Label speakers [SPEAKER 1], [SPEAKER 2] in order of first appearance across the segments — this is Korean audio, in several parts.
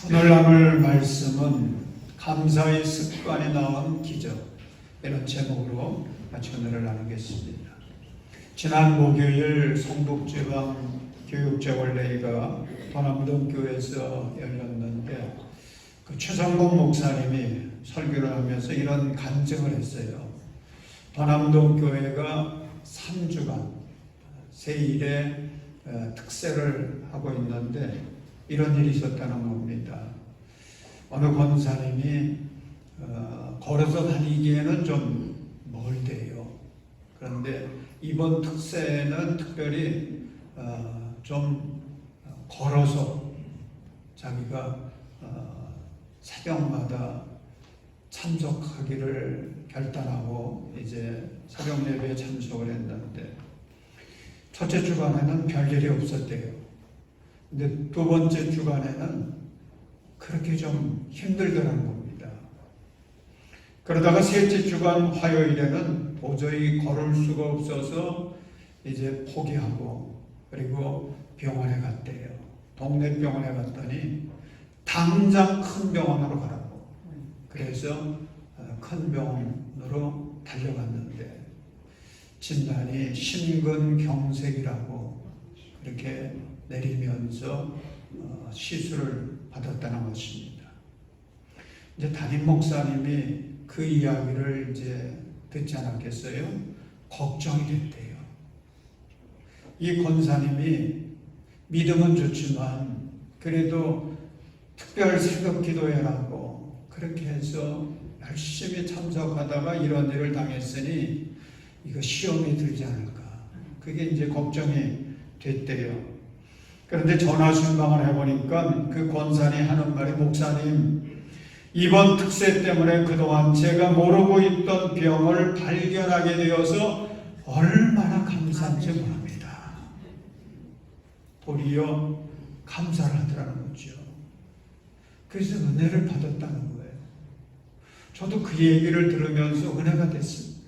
[SPEAKER 1] 오늘 나눌 말씀은 감사의 습관이 낳은 기적, 이런 제목으로 같이 은혜를 나누겠습니다. 지난 목요일 성북지방 교육재원회의가 도남동교회에서 열렸는데 그 최성봉 목사님이 설교를 하면서 이런 간증을 했어요. 도남동교회가 3주간 새1의 특세를 하고 있는데 이런 일이 있었다는 겁니다. 어느 권사님이 걸어서 다니기에는 좀 멀대요. 그런데 이번 특세는 특별히 좀 걸어서 자기가 새벽마다 참석하기를 결단하고 이제 새벽 예배에 참석을 했는데 첫째 주간에는 별일이 없었대요. 근데 두 번째 주간에는 그렇게 좀 힘들더라는 겁니다. 그러다가 셋째 주간 화요일에는 도저히 걸을 수가 없어서 이제 포기하고 그리고 병원에 갔대요. 동네 병원에 갔더니 당장 큰 병원으로 가라고. 그래서 큰 병원으로 달려갔는데 진단이 심근경색이라고 그렇게 내리면서 시술을 받았다는 것입니다. 이제 담임 목사님이 그 이야기를 이제 듣지 않았겠어요? 걱정이 됐대요. 이 권사님이 믿음은 좋지만 그래도 특별 새벽 기도회라고 그렇게 해서 열심히 참석하다가 이런 일을 당했으니 이거 시험이 들지 않을까. 그게 이제 걱정이 됐대요. 그런데 전화 순방을 해보니까 그 권사님이 하는 말이 목사님 이번 특세 때문에 그동안 제가 모르고 있던 병을 발견하게 되어서 얼마나 감사한지 모릅니다. 도리어 감사를 하더라는 거죠. 그래서 은혜를 받았다는 거예요. 저도 그 얘기를 들으면서 은혜가 됐습니다.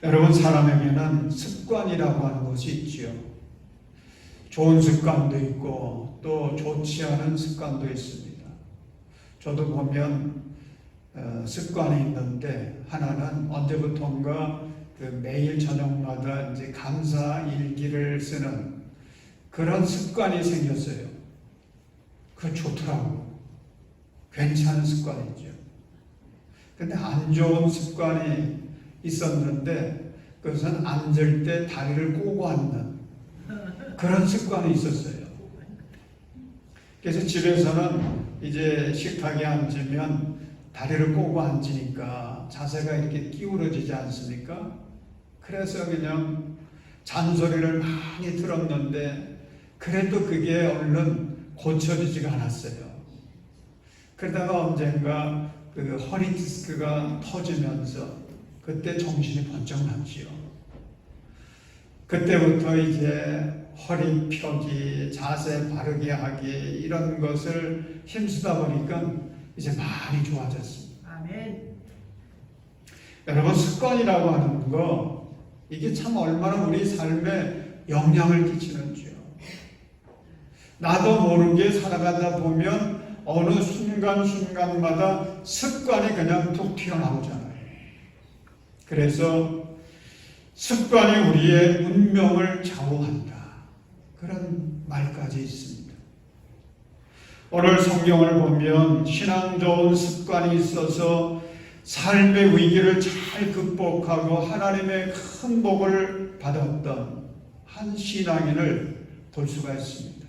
[SPEAKER 1] 여러분 사람에게는 습관이라고 하는 것이 있지요. 좋은 습관도 있고 또 좋지 않은 습관도 있습니다. 저도 보면 습관이 있는데 하나는 언제부턴가 그 매일 저녁마다 이제 감사 일기를 쓰는 그런 습관이 생겼어요. 그거 좋더라고. 괜찮은 습관이죠. 근데 안 좋은 습관이 있었는데 그것은 앉을 때 다리를 꼬고 앉는 그런 습관이 있었어요. 그래서 집에서는 이제 식탁에 앉으면 다리를 꼬고 앉으니까 자세가 이렇게 기울어지지 않습니까? 그래서 그냥 잔소리를 많이 들었는데 그래도 그게 얼른 고쳐지지가 않았어요. 그러다가 언젠가 그 허리 디스크가 터지면서 그때 정신이 번쩍 났지요. 그때부터 이제 허리 펴기, 자세 바르게 하기 이런 것을 힘쓰다 보니까 이제 많이 좋아졌습니다.
[SPEAKER 2] 아멘.
[SPEAKER 1] 여러분 습관이라고 하는 거 이게 참 얼마나 우리 삶에 영향을 끼치는지요. 나도 모르게 살아가다 보면 어느 순간순간마다 습관이 그냥 툭 튀어나오잖아요. 그래서 습관이 우리의 운명을 좌우한다. 그런 말까지 있습니다. 오늘 성경을 보면 신앙 좋은 습관이 있어서 삶의 위기를 잘 극복하고 하나님의 큰 복을 받았던 한 신앙인을 볼 수가 있습니다.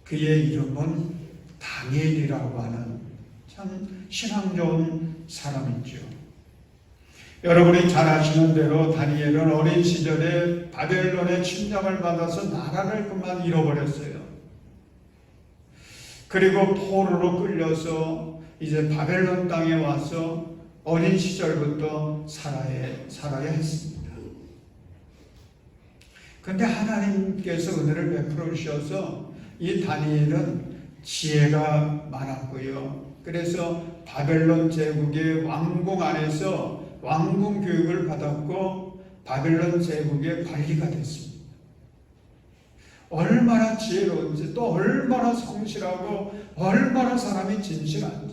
[SPEAKER 1] 그의 이름은 다니엘이라고 하는 참 신앙 좋은 사람이죠. 여러분이 잘 아시는 대로 다니엘은 어린 시절에 바벨론의 침략을 받아서 나라를 그만 잃어버렸어요. 그리고 포로로 끌려서 이제 바벨론 땅에 와서 어린 시절부터 살아야 했습니다. 그런데 하나님께서 은혜를 베풀어 주셔서 이 다니엘은 지혜가 많았고요. 그래서 바벨론 제국의 왕궁 안에서 왕궁 교육을 받았고 바벨론 제국의 관리가 됐습니다. 얼마나 지혜로운지, 또 얼마나 성실하고 얼마나 사람이 진실한지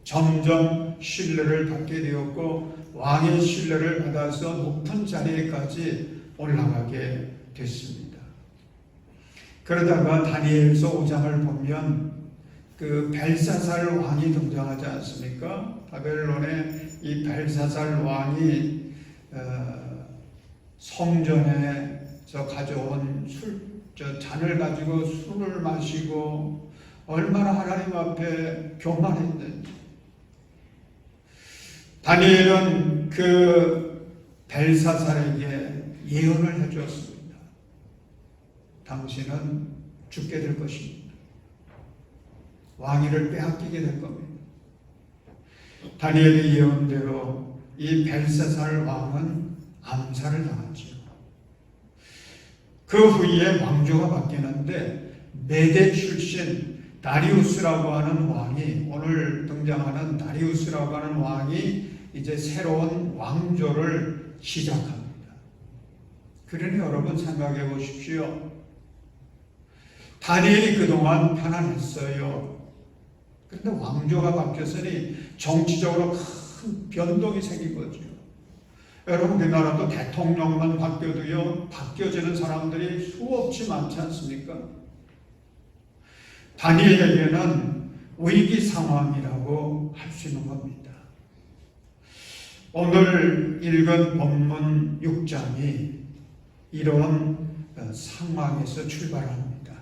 [SPEAKER 1] 점점 신뢰를 받게 되었고 왕의 신뢰를 받아서 높은 자리에까지 올라가게 됐습니다. 그러다가 다니엘서 5장을 보면 그 벨사살 왕이 등장하지 않습니까? 바벨론의 이 벨사살 왕이 성전에서 가져온 잔을 가지고 술을 마시고 얼마나 하나님 앞에 교만했는지. 다니엘은 그 벨사살에게 예언을 해주었습니다. 당신은 죽게 될 것입니다. 왕위를 빼앗기게 될 겁니다. 다니엘의 예언대로 이 벨사살 왕은 암살을 당하죠. 그 후에 왕조가 바뀌는데 메대 출신 다리우스라고 하는 왕이, 오늘 등장하는 다리우스라고 하는 왕이 이제 새로운 왕조를 시작합니다. 그러니 여러분 생각해 보십시오. 다니엘이 그동안 편안했어요. 그런데 왕조가 바뀌었으니 정치적으로 큰 변동이 생긴 거죠. 여러분, 우리나라도 대통령만 바뀌어도요, 바뀌어지는 사람들이 수없이 많지 않습니까? 다니엘에게는 위기 상황이라고 할 수 있는 겁니다. 오늘 읽은 본문 6장이 이런 상황에서 출발합니다.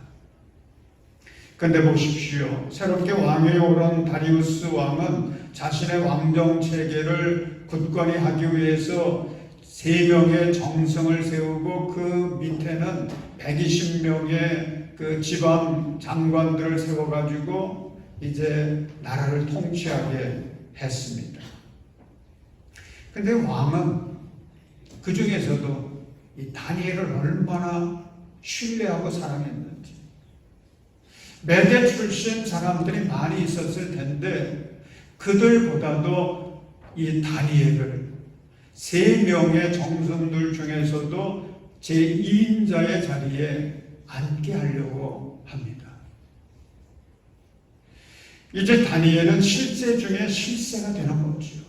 [SPEAKER 1] 그런데 보십시오. 새롭게 왕위에 오른 다리우스 왕은 자신의 왕정 체계를 굳건히 하기 위해서 3명의 정성을 세우고 그 밑에는 120명의 그 지방 장관들을 세워가지고 이제 나라를 통치하게 했습니다. 근데 왕은 그 중에서도 이 다니엘을 얼마나 신뢰하고 사랑했는지. 메대 출신 사람들이 많이 있었을 텐데 그들보다도 이 다니엘을 3명의 정성들 중에서도 제2인자의 자리에 앉게 하려고 합니다. 이제 다니엘은 실세 중에 실세가 되는 거죠.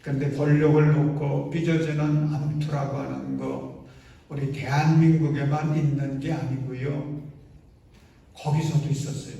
[SPEAKER 1] 그런데 권력을 놓고 빚어지는 암투라고 하는 거 우리 대한민국에만 있는 게 아니고요. 거기서도 있었어요.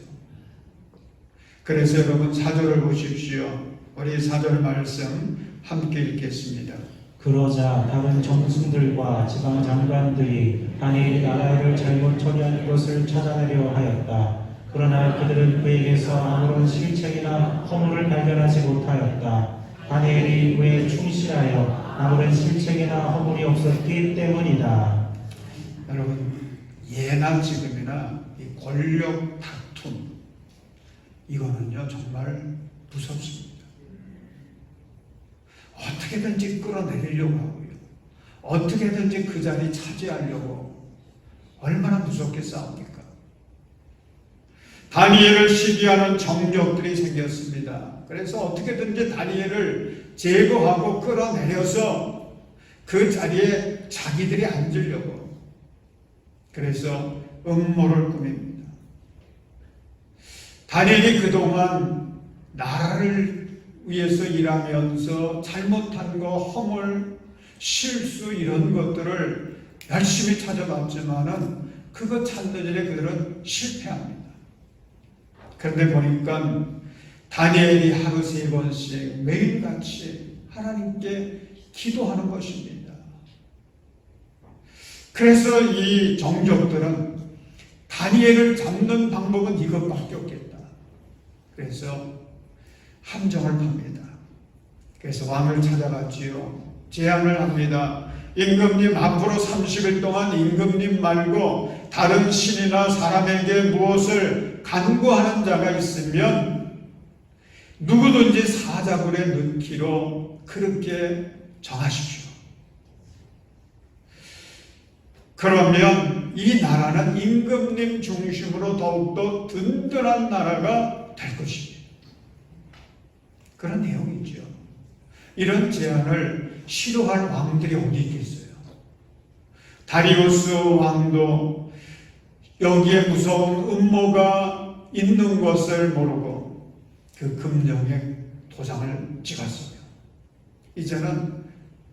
[SPEAKER 1] 그래서 여러분 4절을 보십시오. 우리 4절 말씀 함께 읽겠습니다.
[SPEAKER 2] 그러자 다른 정승들과 지방 장관들이 다니엘이 나라를 잘못 처리한 것을 찾아내려 하였다. 그러나 그들은 그에게서 아무런 실책이나 허물을 발견하지 못하였다. 다니엘이 왜 충실하여 아무런 실책이나 허물이 없었기 때문이다.
[SPEAKER 1] 여러분, 예나 지금이나 이 권력 다툼, 이거는요 정말 무섭습니다. 어떻게든지 끌어내리려고 하고요, 어떻게든지 그 자리 차지하려고 얼마나 무섭게 싸웁니까? 다니엘을 시기하는 정적들이 생겼습니다. 그래서 어떻게든지 다니엘을 제거하고 끌어내려서 그 자리에 자기들이 앉으려고, 그래서 음모를 꾸밉니다. 다니엘이 그동안 나라를 위해서 일하면서 잘못한 거, 허물, 실수 이런 것들을 열심히 찾아봤지만은 그거 찾는 일에 그들은 실패합니다. 그런데 보니까 다니엘이 하루 3번씩 매일같이 하나님께 기도하는 것입니다. 그래서 이 정적들은 다니엘을 잡는 방법은 이것밖에 없겠다. 그래서 함정을 팝니다. 그래서 왕을 찾아갔지요. 제안을 합니다. 임금님, 앞으로 30일 동안 임금님 말고 다른 신이나 사람에게 무엇을 간구하는 자가 있으면 누구든지 사자굴에 넣기로 그렇게 정하십시오. 그러면 이 나라는 임금님 중심으로 더욱더 든든한 나라가 될 것입니다. 그런 내용이죠. 이런 제안을 싫어할 왕들이 어디 있겠어요? 다리우스 왕도 여기에 무서운 음모가 있는 것을 모르고 그 금령에 도장을 찍었어요. 이제는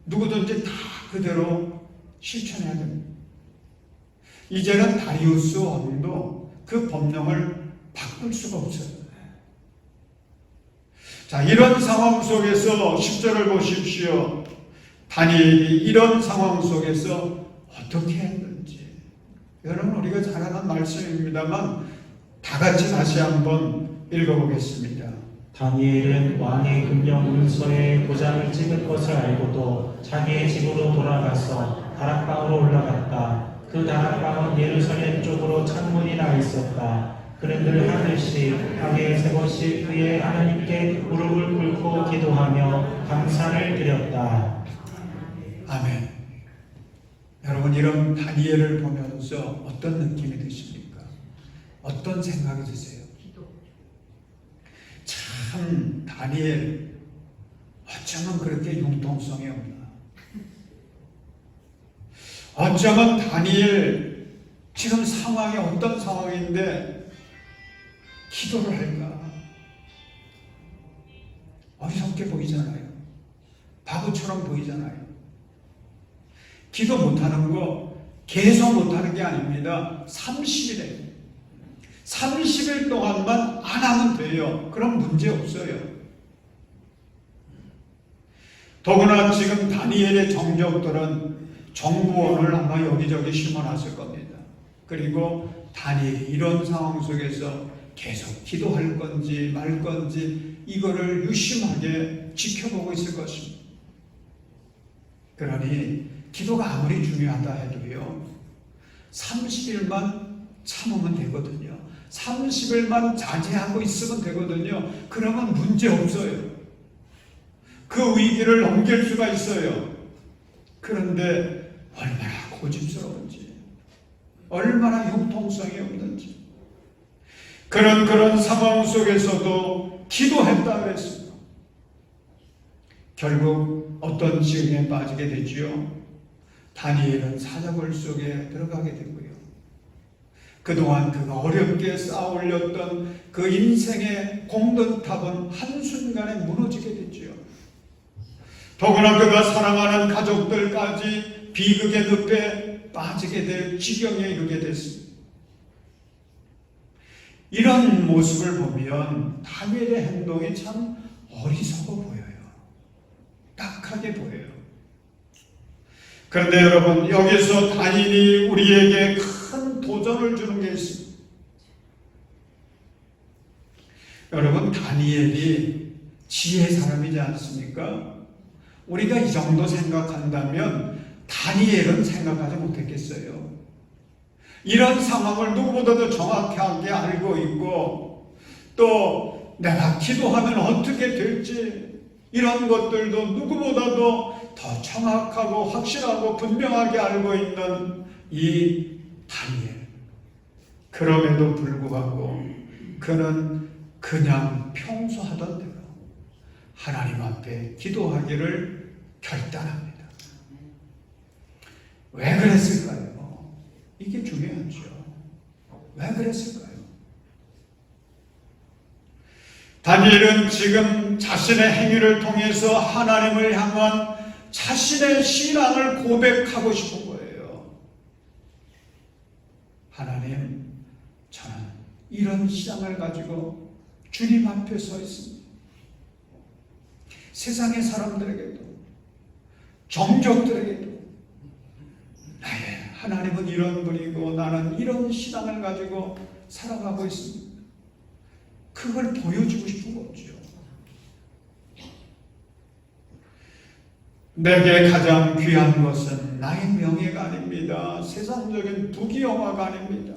[SPEAKER 1] 누구든지 다 그대로 실천해야 됩니다. 이제는 다리우스 왕도 그 법령을 바꿀 수가 없어요. 자, 이런 상황 속에서 10절을 보십시오. 다니엘이 이런 상황 속에서 어떻게 했는지. 여러분, 우리가 잘 아는 말씀입니다만 다 같이 다시 한번 읽어보겠습니다.
[SPEAKER 2] 다니엘은 왕의 금령 문서에 도장을 찍은 것을 알고도 자기의 집으로 돌아가서 다락방으로 올라갔다. 그 다락방은 예루살렘 쪽으로 창문이 나 있었다. 그는 늘 하듯이 하루에 3번씩 그의 하나님께 무릎을 꿇고 기도하며 감사를 드렸다.
[SPEAKER 1] 아멘. 여러분, 이런 다니엘을 보면서 어떤 느낌이 드십니까? 어떤 생각이 드세요? 참, 다니엘 어쩌면 그렇게 융통성이 없나? 어쩌면 다니엘 지금 상황이 어떤 상황인데 기도를 할까? 어리석게 보이잖아요. 바보처럼 보이잖아요. 기도 못하는 거 계속 못하는 게 아닙니다. 30일에 30일 동안만 안 하면 돼요. 그럼 문제 없어요. 더구나 지금 다니엘의 정적들은 정부원을 아마 여기저기 심어놨을 겁니다. 그리고 다니엘이 이런 상황 속에서 계속 기도할 건지 말 건지 이거를 유심하게 지켜보고 있을 것입니다. 그러니 기도가 아무리 중요하다 해도요, 30일만 참으면 되거든요. 30일만 자제하고 있으면 되거든요. 그러면 문제 없어요. 그 위기를 넘길 수가 있어요. 그런데 얼마나 고집스러운지, 얼마나 융통성이 없는지. 그런 상황 속에서도 기도했다 그랬습니다. 결국 어떤 지경에 빠지게 되지요. 다니엘은 사자굴 속에 들어가게 되고요. 그동안 그가 어렵게 쌓아 올렸던 그 인생의 공든탑은 한순간에 무너지게 됐지요. 더구나 그가 사랑하는 가족들까지 비극의 늪에 빠지게 될 지경에 이르게 됐습니다. 이런 모습을 보면 다니엘의 행동이 참 어리석어 보여요. 딱하게 보여요. 그런데 여러분, 여기서 다니엘이 우리에게 큰 도전을 주는 게 있습니다. 여러분, 다니엘이 지혜의 사람이지 않습니까? 우리가 이 정도 생각한다면 다니엘은 생각하지 못했겠어요. 이런 상황을 누구보다도 정확하게 알고 있고, 또 내가 기도하면 어떻게 될지 이런 것들도 누구보다도 더 정확하고 확실하고 분명하게 알고 있는 이 다니엘. 그럼에도 불구하고 그는 그냥 평소 하던 대로 하나님 앞에 기도하기를 결단합니다. 왜 그랬을까요? 이게 중요하죠. 왜 그랬을까요? 다니엘은 지금 자신의 행위를 통해서 하나님을 향한 자신의 신앙을 고백하고 싶은 거예요. 하나님, 저는 이런 신앙을 가지고 주님 앞에 서 있습니다. 세상의 사람들에게도, 정족들에게도 나의 하나님은 이런 분이고 나는 이런 신앙을 가지고 살아가고 있습니다. 그걸 보여주고 싶은 거죠. 내게 가장 귀한 것은 나의 명예가 아닙니다. 세상적인 부귀영화가 아닙니다.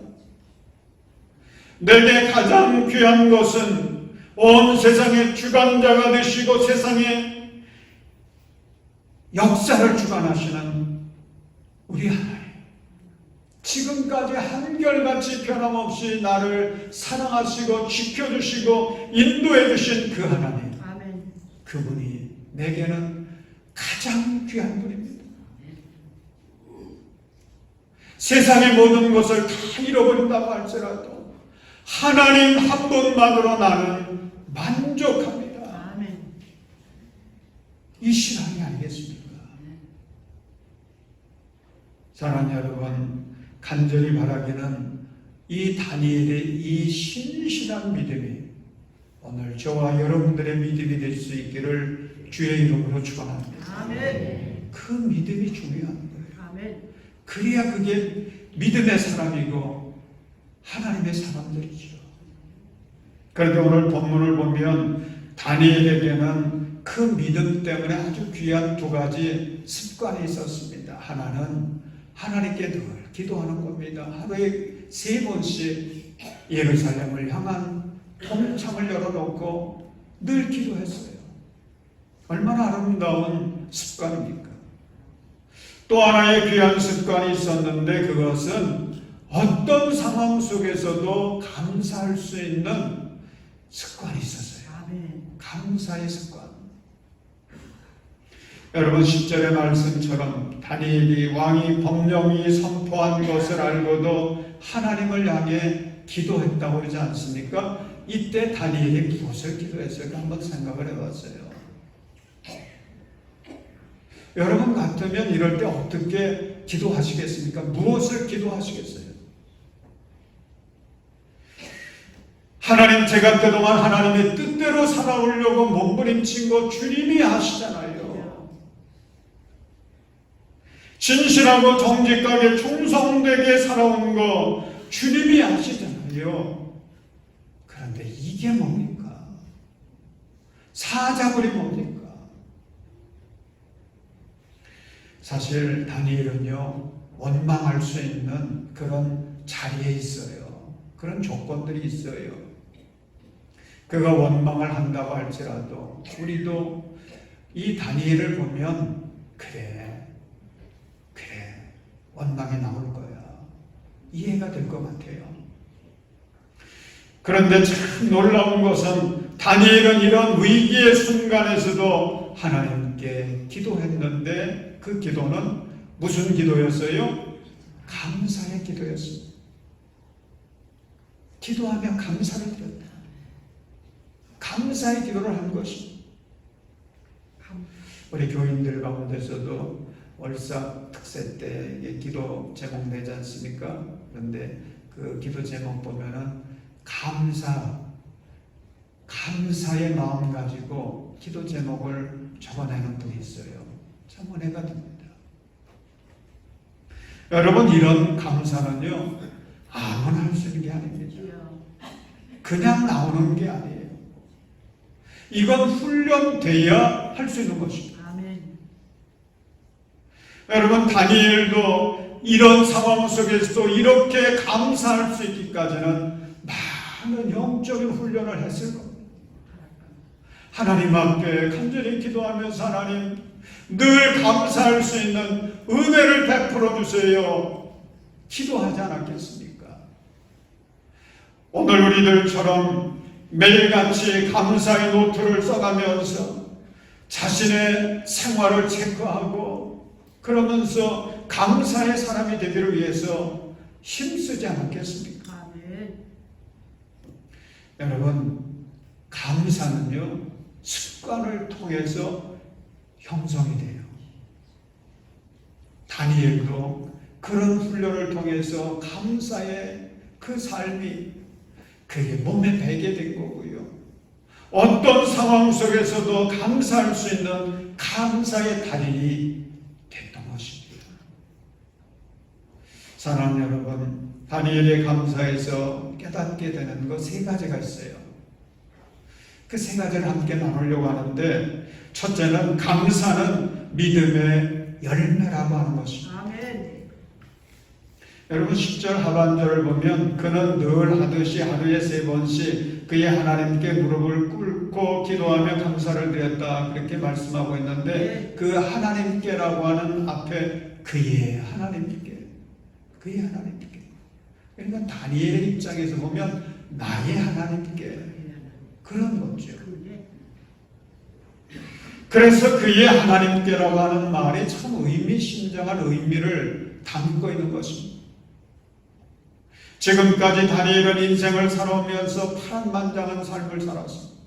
[SPEAKER 1] 내게 가장 귀한 것은 온 세상의 주관자가 되시고 세상의 역사를 주관하시는 우리 하나님. 지금까지 한결같이 변함없이 나를 사랑하시고 지켜주시고 인도해 주신 그 하나님.
[SPEAKER 3] 아멘.
[SPEAKER 1] 그분이 내게는 가장 귀한 분입니다. 세상의 모든 것을 다 잃어버린다고 할지라도 하나님 한 분만으로 나는 만족합니다.
[SPEAKER 3] 아멘.
[SPEAKER 1] 이 신앙이 아니겠습니까? 사랑하는 여러분, 간절히 바라기는 이 다니엘의 이 신실한 믿음이 오늘 저와 여러분들의 믿음이 될 수 있기를 주의 이름으로 축원합니다.
[SPEAKER 3] 아멘.
[SPEAKER 1] 그 믿음이 중요한 거예요.
[SPEAKER 3] 아멘.
[SPEAKER 1] 그래야 그게 믿음의 사람이고 하나님의 사람들이죠. 그런데 오늘 본문을 보면 다니엘에게는 그 믿음 때문에 아주 귀한 두 가지 습관이 있었습니다. 하나는 하나님께 늘 기도하는 겁니다. 하루에 3번씩 예루살렘을 향한 통창을 열어놓고 늘 기도했어요. 얼마나 아름다운 습관입니까? 또 하나의 귀한 습관이 있었는데 그것은 어떤 상황 속에서도 감사할 수 있는 습관이 있었어요.
[SPEAKER 3] 아멘.
[SPEAKER 1] 감사의 습관. 여러분 10절의 말씀처럼 다니엘이 왕이 법령이 선포한 것을 알고도 하나님을 향해 기도했다고 그러지 않습니까? 이때 다니엘이 무엇을 기도했을까 한번 생각을 해봤어요. 여러분 같으면 이럴 때 어떻게 기도하시겠습니까? 무엇을 기도하시겠어요? 하나님, 제가 그동안 하나님의 뜻대로 살아오려고 몸부림친 거 주님이 아시잖아요. 진실하고 정직하게 충성되게 살아온 거 주님이 아시잖아요. 그런데 이게 뭡니까? 사자굴이 뭡니까? 사실 다니엘은요, 원망할 수 있는 그런 자리에 있어요. 그런 조건들이 있어요. 그가 원망을 한다고 할지라도 우리도 이 다니엘을 보면 그래 원망이 나올 거야, 이해가 될 것 같아요. 그런데 참 놀라운 것은 다니엘은 이런 위기의 순간에서도 하나님께 기도했는데 그 기도는 무슨 기도였어요? 감사의 기도였습니다. 기도하며 감사를 드렸다. 감사의 기도를 한 것입니다. 우리 교인들 가운데서도 월삭 특세 때 기도 제목 내지 않습니까? 그런데 그 기도 제목 보면은 감사의 마음 가지고 기도 제목을 적어내는 분이 있어요. 참 은혜가 됩니다. 여러분, 이런 감사는요, 아무나 할 수 있는 게 아닙니다. 그냥 나오는 게 아니에요. 이건 훈련돼야 할 수 있는 것입니다.
[SPEAKER 3] 아멘.
[SPEAKER 1] 여러분, 다니엘도 이런 상황 속에서도 이렇게 감사할 수 있기까지는 많은 영적인 훈련을 했을 겁니다. 하나님 앞에 간절히 기도하면서 하나님, 늘 감사할 수 있는 은혜를 베풀어 주세요. 기도하지 않았겠습니까? 오늘 우리들처럼 매일같이 감사의 노트를 써가면서 자신의 생활을 체크하고 그러면서 감사의 사람이 되기를 위해서 힘쓰지 않았겠습니까?
[SPEAKER 3] 아멘.
[SPEAKER 1] 여러분, 감사는요, 습관을 통해서 형성이 돼요. 다니엘도 그런 훈련을 통해서 감사의 그 삶이 그게 몸에 배게 된 거고요. 어떤 상황 속에서도 감사할 수 있는 감사의 달인이 됐던 것입니다. 사랑하는 여러분, 다니엘의 감사에서 깨닫게 되는 것 3가지가 있어요. 그 3가지를 함께 나누려고 하는데, 첫째는 감사는 믿음의 열매라고 하는 것입니다.
[SPEAKER 3] 아멘.
[SPEAKER 1] 여러분 10절 하반절을 보면 그는 늘 하듯이 하루에 3번씩 그의 하나님께 무릎을 꿇고 기도하며 감사를 드렸다, 그렇게 말씀하고 있는데 그 하나님께라고 하는 앞에 그의 하나님께, 그러니까 다니엘의 입장에서 보면 나의 하나님께, 그런 거죠. 그래서 그의 하나님께라고 하는 말이 참 의미심장한 의미를 담고 있는 것입니다. 지금까지 다니엘은 인생을 살아오면서 파란만장한 삶을 살았습니다.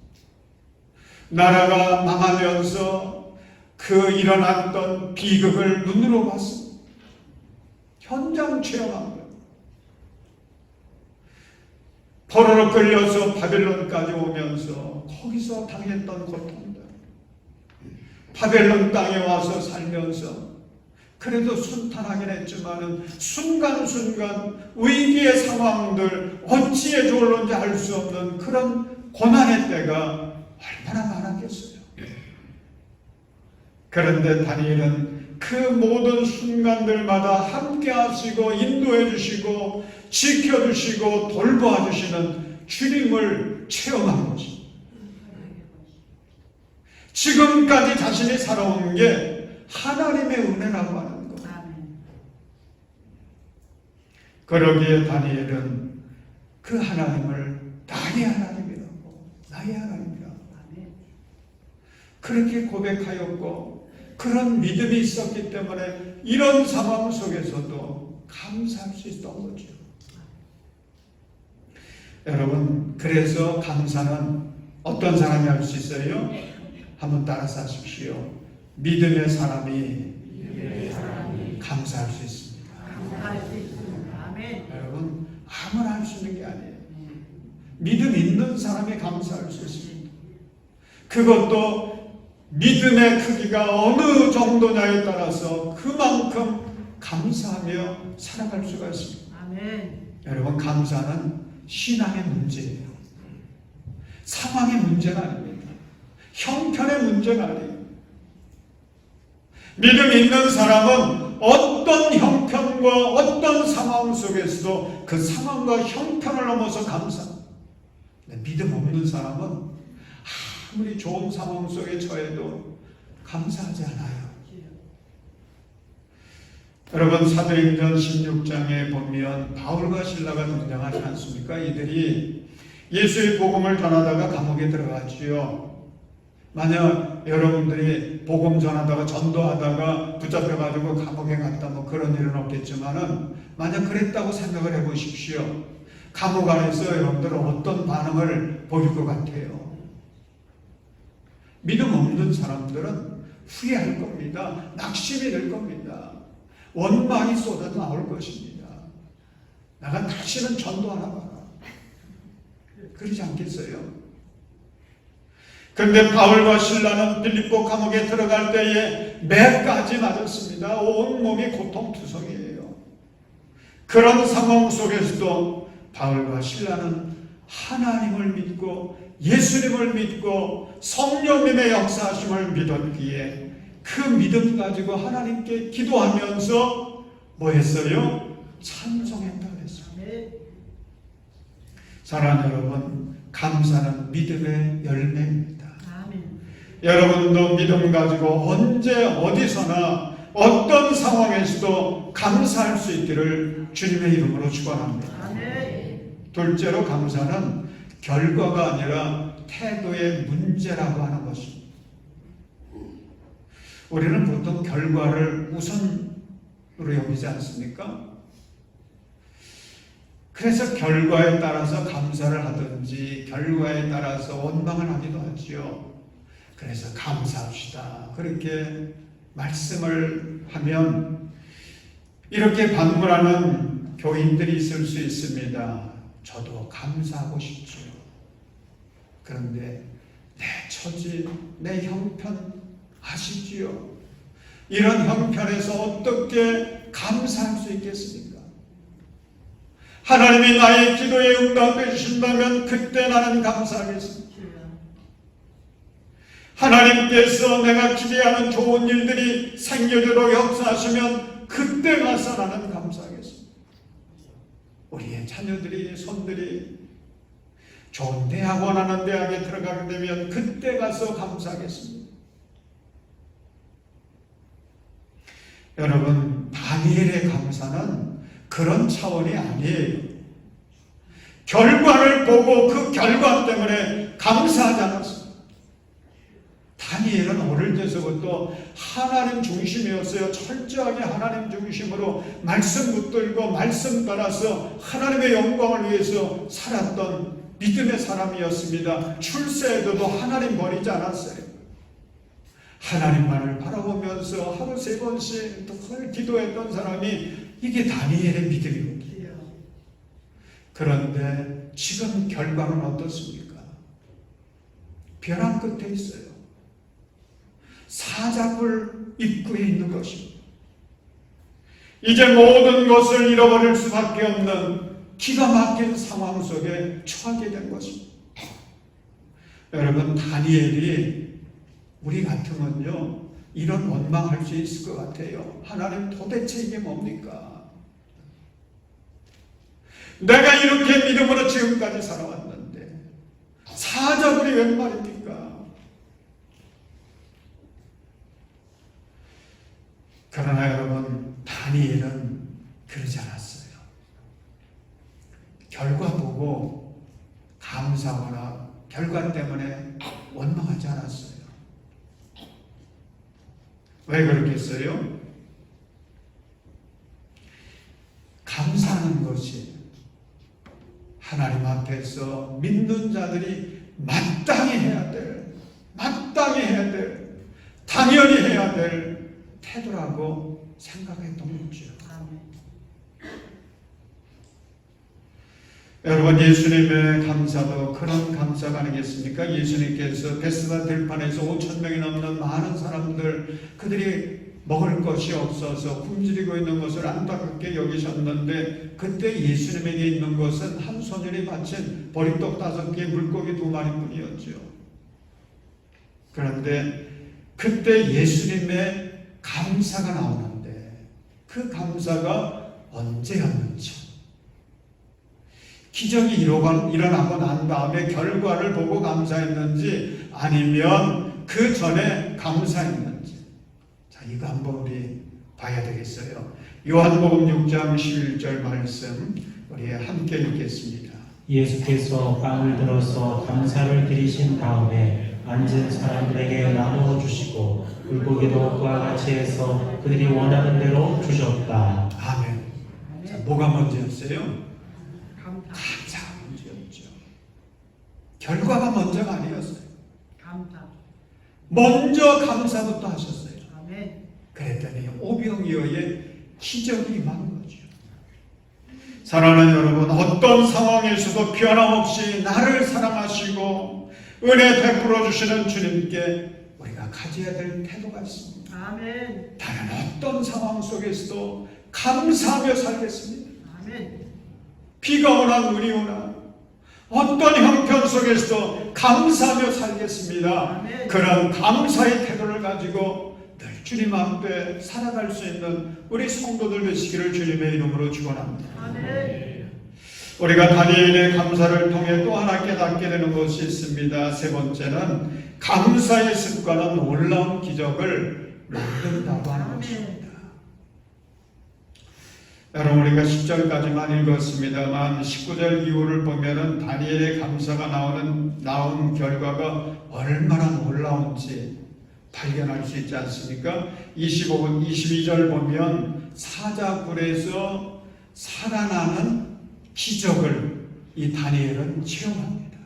[SPEAKER 1] 나라가 망하면서 그 일어났던 비극을 눈으로 봤습니다. 현장 체험한 거예요. 포로로 끌려서 바벨론까지 오면서 거기서 당했던 고통들, 바벨론 땅에 와서 살면서 그래도 순탄하긴 했지만은 순간순간 위기의 상황들, 어찌해 좋을런지 알 수 없는 그런 고난의 때가 얼마나 많았겠어요. 그런데 다니엘은 그 모든 순간들마다 함께 하시고 인도해 주시고 지켜 주시고 돌보아 주시는 주님을 체험한 것입니다. 지금까지 자신이 살아온 게 하나님의 은혜라고 하는 것. 그러기에 다니엘은 그 하나님을 나의 하나님이라고, 나의 하나님이라고 그렇게 고백하였고, 그런 믿음이 있었기 때문에 이런 상황 속에서도 감사할 수 있었던 거죠. 여러분, 그래서 감사는 어떤 사람이 할 수 있어요? 한번 따라서 하십시오. 믿음의 사람이 감사할 수 있습니다. 여러분, 아무나 할 수 있는 게 아니에요. 믿음 있는 사람이 감사할 수 있습니다. 그것도 믿음의 크기가 어느 정도냐에 따라서 그만큼 감사하며 살아갈 수가 있습니다. 여러분, 감사는 신앙의 문제예요. 상황의 문제가 아닙니다. 형편의 문제가 아니에요. 믿음 있는 사람은 어떤 형편과 어떤 상황 속에서도 그 상황과 형편을 넘어서 감사합니다. 믿음 없는 사람은 아무리 좋은 상황 속에 처해도 감사하지 않아요. 여러분, 사도행전 16장에 보면 바울과 신라가 등장하지 않습니까? 이들이 예수의 복음을 전하다가 감옥에 들어갔지요. 만약 여러분들이 복음 전하다가 전도하다가 붙잡혀가지고 감옥에 갔다 뭐 그런 일은 없겠지만은 만약 그랬다고 생각을 해보십시오. 감옥 안에서 여러분들은 어떤 반응을 보일 것 같아요? 믿음 없는 사람들은 후회할 겁니다. 낙심이 될 겁니다. 원망이 쏟아 나올 것입니다. 내가 다시는 전도하나 봐라. 그러지 않겠어요? 그런데 바울과 신라는 빌립보 감옥에 들어갈 때에 매까지 맞았습니다. 온몸이 고통투성이에요. 그런 상황 속에서도 바울과 신라는 하나님을 믿고 예수님을 믿고 성령님의 역사하심을 믿었기에 그 믿음 가지고 하나님께 기도하면서 뭐 했어요? 찬송했다 그랬어요. 사랑하는 여러분, 감사는 믿음의 열매입니다. 여러분도 믿음 가지고 언제 어디서나 어떤 상황에서도 감사할 수 있기를 주님의 이름으로 축원합니다. 둘째로, 감사는 결과가 아니라 태도의 문제라고 하는 것입니다. 우리는 보통 결과를 우선으로 여기지 않습니까? 그래서 결과에 따라서 감사를 하든지 결과에 따라서 원망을 하기도 하지요. 그래서 감사합시다, 그렇게 말씀을 하면 이렇게 반문하는 교인들이 있을 수 있습니다. 저도 감사하고 싶지요. 그런데 내 처지, 내 형편 아시지요? 이런 형편에서 어떻게 감사할 수 있겠습니까? 하나님이 나의 기도에 응답해 주신다면 그때 나는 감사하겠습니다. 하나님께서 내가 기대하는 좋은 일들이 생겨도록 역사하시면 그때 가서 나는 감사하겠습니다. 우리의 자녀들이, 손들이 좋은 대학, 원하는 대학에 들어가게 되면 그때 가서 감사하겠습니다. 여러분, 다니엘의 감사는 그런 차원이 아니에요. 결과를 보고 그 결과 때문에 감사하지 않았습니다. 다니엘은 어릴 때서부터 하나님 중심이었어요. 철저하게 하나님 중심으로 말씀 붙들고 말씀 따라서 하나님의 영광을 위해서 살았던 믿음의 사람이었습니다. 출세에도 하나님 버리지 않았어요. 하나님만을 바라보면서 하루 3번씩 늘 기도했던 사람이 이게 다니엘의 믿음이거든요. 그런데 지금 결과는 어떻습니까? 벼랑 끝에 있어요. 사자굴 입구에 있는 것입니다. 이제 모든 것을 잃어버릴 수밖에 없는 기가 막힌 상황 속에 처하게 된 것입니다. 여러분, 다니엘이 우리 같으면요 이런 원망할 수 있을 것 같아요. 하나님, 도대체 이게 뭡니까? 내가 이렇게 믿음으로 지금까지 살아왔는데 사자굴이 웬 말입니까? 그러나 여러분, 다니엘은 그러지 않았어요. 결과 보고 감사하거나 결과 때문에 원망하지 않았어요. 왜 그렇겠어요? 감사하는 것이 하나님 앞에서 믿는 자들이 마땅히 해야 될, 당연히 해야 될 태도라고 생각했던 거죠. 여러분, 예수님의 감사도 그런 감사가 아니겠습니까? 예수님께서 베스다 들판에서 5,000명이 넘는 많은 사람들, 그들이 먹을 것이 없어서 굶주리고 있는 것을 안타깝게 여기셨는데, 그때 예수님에게 있는 것은 한 소년이 바친 보리떡 5개, 물고기 2마리 뿐이었죠. 그런데 그때 예수님의 감사가 나오는데, 그 감사가 언제였는지, 기적이 일어나고 난 다음에 결과를 보고 감사했는지, 아니면 그 전에 감사했는지, 자, 이거 한번 우리 봐야 되겠어요. 요한복음 6장 11절 말씀 우리 함께 읽겠습니다.
[SPEAKER 2] 예수께서 빵을 들어서 감사를 드리신 다음에 앉은 사람들에게 나누어 주시고 물고기도 그와 같이 해서 그들이 원하는 대로 주셨다.
[SPEAKER 1] 아멘. 자, 뭐가 먼저였어요? 감사가 먼저였죠. 결과가 먼저가 아니었어요. 먼저 감사부터 하셨어요. 그랬더니 오병이어의 기적이 임한 거죠. 사랑하는 여러분, 어떤 상황에서도 변함없이 나를 사랑하시고 은혜 베풀어 주시는 주님께 우리가 가져야 될 태도가 있습니다.
[SPEAKER 3] 아멘.
[SPEAKER 1] 다른 어떤 상황 속에서도 감사하며 살겠습니다.
[SPEAKER 3] 아멘.
[SPEAKER 1] 비가 오나 눈이 오나 어떤 형편 속에서도 감사하며 살겠습니다.
[SPEAKER 3] 아멘.
[SPEAKER 1] 그런 감사의 태도를 가지고 늘 주님 앞에 살아갈 수 있는 우리 성도들 되시기를 주님의 이름으로 축원합니다.
[SPEAKER 3] 아멘.
[SPEAKER 1] 우리가 다니엘의 감사를 통해 또 하나 깨닫게 되는 것이 있습니다. 세 번째는 감사의 습관은 놀라운 기적을 만든다고 하는 것입니다. 여러분, 우리가 10절까지만 읽었습니다만 19절 이후를 보면은 다니엘의 감사가 나온 결과가 얼마나 놀라운지 발견할 수 있지 않습니까? 22절 보면 사자굴에서 살아나는 기적을 이 다니엘은 체험합니다.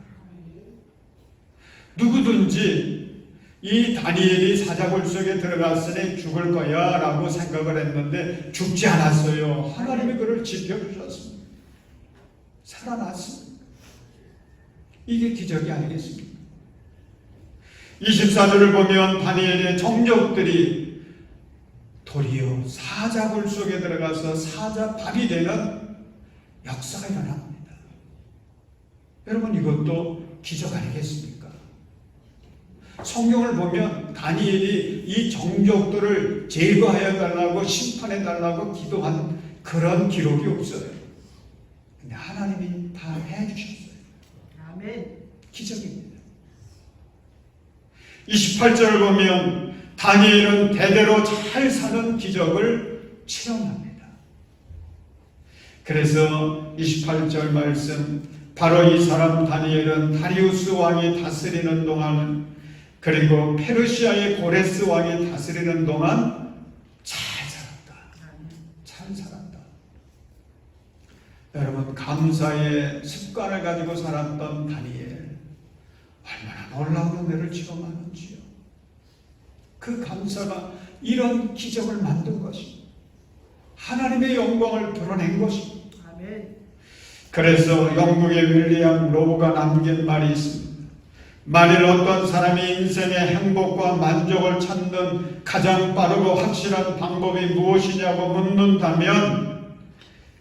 [SPEAKER 1] 누구든지 이 다니엘이 사자굴 속에 들어갔으니 죽을 거야 라고 생각을 했는데 죽지 않았어요. 하나님이 그를 지켜주셨습니다. 살아났습니다. 이게 기적이 아니겠습니까? 24절을 보면 다니엘의 정적들이 도리어 사자굴 속에 들어가서 사자밥이 되는 역사가 일어납니다. 여러분, 이것도 기적 아니겠습니까? 성경을 보면 다니엘이 이 정적들을 제거하여 달라고 심판해 달라고 기도한 그런 기록이 없어요. 근데 하나님이 다 해주셨어요.
[SPEAKER 3] 아멘.
[SPEAKER 1] 기적입니다. 28절을 보면 다니엘은 대대로 잘 사는 기적을 체험합니다. 그래서 28절 말씀, 바로 이 사람 다니엘은 다리우스 왕이 다스리는 동안 그리고 페르시아의 고레스 왕이 다스리는 동안 잘 살았다. 잘 살았다. 여러분, 감사의 습관을 가지고 살았던 다니엘, 얼마나 놀라운 은혜를 체험하는지요. 그 감사가 이런 기적을 만든 것입니다. 하나님의 영광을 드러낸 것입니다.
[SPEAKER 3] 아멘.
[SPEAKER 1] 그래서 영국의 윌리엄 로우가 남긴 말이 있습니다. 만일 어떤 사람이 인생의 행복과 만족을 찾는 가장 빠르고 확실한 방법이 무엇이냐고 묻는다면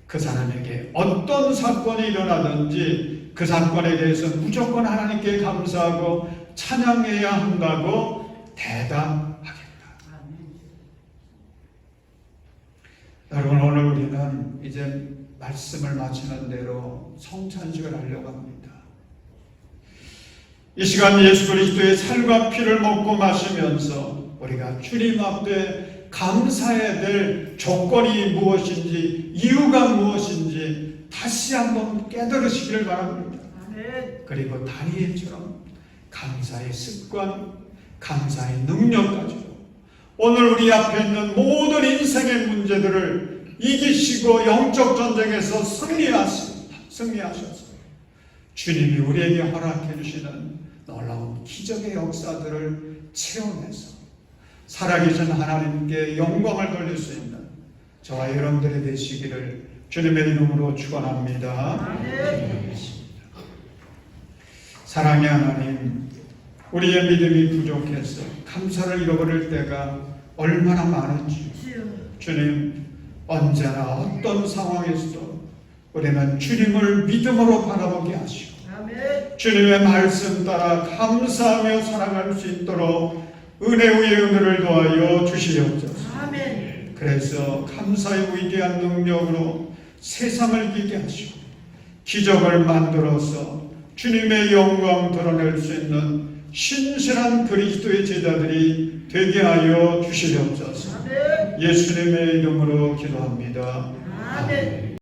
[SPEAKER 1] 그 사람에게 어떤 사건이 일어나든지 그 사건에 대해서 무조건 하나님께 감사하고 찬양해야 한다고 대답하겠다. 여러분, 오늘 우리는 이제 말씀을 마치는 대로 성찬식을 하려고 합니다. 이 시간 예수 그리스도의 살과 피를 먹고 마시면서 우리가 주님 앞에 감사해야 될 조건이 무엇인지, 이유가 무엇인지 다시 한번 깨달으시기를 바랍니다.
[SPEAKER 3] 아멘.
[SPEAKER 1] 그리고 다니엘처럼 감사의 습관, 감사의 능력 가지고 오늘 우리 앞에 있는 모든 인생의 문제들을 이기시고 영적 전쟁에서 승리하셔서 주님이 우리에게 허락해 주시는 놀라운 기적의 역사들을 체험해서 살아계신 하나님께 영광을 돌릴 수 있는 저와 여러분들이 되시기를 주님의 이름으로 축원합니다.
[SPEAKER 3] 아멘.
[SPEAKER 1] 사랑의 하나님, 우리의 믿음이 부족해서 감사를 잃어버릴 때가 얼마나 많은지 주님, 언제나 어떤 상황에서도 우리는 주님을 믿음으로 바라보게 하시고
[SPEAKER 3] 아멘.
[SPEAKER 1] 주님의 말씀 따라 감사하며 살아갈 수 있도록 은혜 위에 은혜를 더하여 주시옵소서.
[SPEAKER 3] 아멘.
[SPEAKER 1] 그래서 감사의 위대한 능력으로 세상을 이기게 하시고 기적을 만들어서 주님의 영광 드러낼 수 있는 신실한 그리스도의 제자들이 되게 하여 주시옵소서.
[SPEAKER 3] 아멘.
[SPEAKER 1] 예수님의 이름으로 기도합니다.
[SPEAKER 3] 아멘.